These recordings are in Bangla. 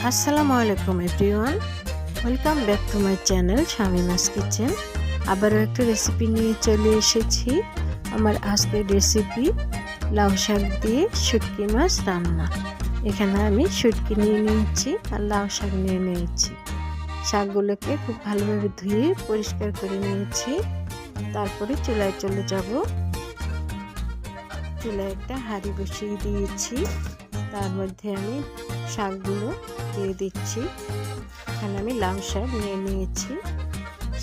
আসসালামু আলাইকুম everyone, welcome back to my channel Shamima's kitchen. আবারও একটা রেসিপি নিয়ে চলে এসেছি। আমার আজকের রেসিপি লাউ শাক দিয়ে শুটকি মাছ রান্না। এখানে আমি শুটকি নিয়ে নিয়েছি আর লাউ শাক নিয়ে নিয়েছি। শাকগুলোকে খুব ভালোভাবে ধুয়ে পরিষ্কার করে নিয়েছি। তারপরে চুলায় চলে যাব। চুলায় একটা হাঁড়ি বসিয়ে দিয়েছি, তার মধ্যে আমি শাকগুলো দিয়ে দিচ্ছি। এখানে আমি লাউ শাক নিয়ে নিয়েছি।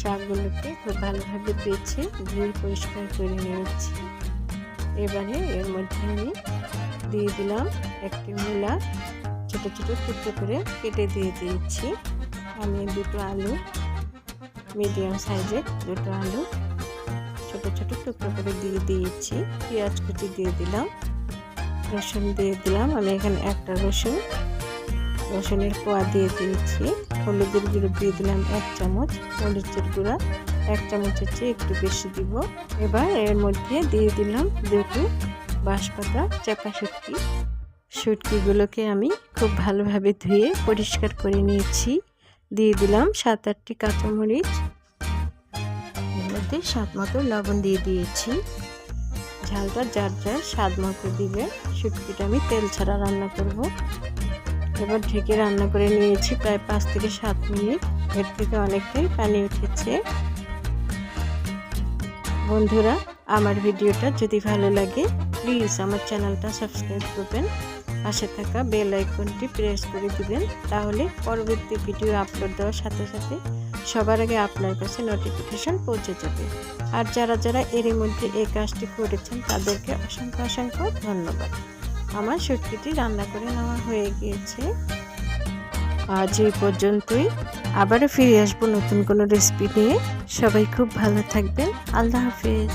শাকগুলোকে খুব ভালোভাবে বেছে ধুয়ে পরিষ্কার করে নিয়েছি। এবারে এর মধ্যে আমি দিয়ে দিলাম একটি মূলা, ছোট ছোট টুকরো করে কেটে দিয়ে দিয়েছি। আমি দুটো আলু, মিডিয়াম সাইজের দুটো আলু ছোট ছোট টুকরো করে দিয়ে দিয়েছি। পেঁয়াজ কুচি দিয়ে দিলাম, রসুন দিয়ে দিলাম। আমি এখানে একটা রসুনের কোয়া দিয়ে দিয়েছি। হলুদের গুঁড়ো দিয়ে দিলাম 1 চামচ, মরিচের গুঁড়া 1 চামচের চেয়ে একটু বেশি দিব। এবার এর মধ্যে দিয়ে দিলাম দুটো বাঁশপাতা চাপা শুটকি। শুটকিগুলোকে আমি খুব ভালোভাবে ধুয়ে পরিষ্কার করে নিয়েছি। দিয়ে দিলাম 7-8টি কাঁচামরিচ। এর মধ্যে স্বাদ মতো লবণ দিয়ে দিয়েছি। ঝালটা যার যার স্বাদ মতো দিবে। শুটকিটা আমি তেল ছাড়া রান্না করব। এবার ঢেকে রান্না করে নিয়েছি প্রায় 5 থেকে 7 মিনিট। এর থেকে অনেকটাই পানি উঠেছে। বন্ধুরা, আমার ভিডিওটা যদি ভালো লাগে প্লিজ আমার চ্যানেলটা সাবস্ক্রাইব করবেন, পাশে থাকা বেল আইকনটি প্রেস করে দিবেন। তাহলে পরবর্তী ভিডিও আপলোড দেওয়ার সাথে সাথে সবার আগে আপনার কাছে নোটিফিকেশন পৌঁছে যাবে। আর যারা যারা এর মধ্যে এই কাজটি করেছেন তাদেরকে অসংখ্য ধন্যবাদ। আমার শুটকিটি রান্না করে নেওয়া হয়ে গিয়েছে। আজ এই পর্যন্তই। আবারও ফিরে আসবো নতুন কোনো রেসিপি নিয়ে। সবাই খুব ভালো থাকবেন। আল্লাহ হাফেজ।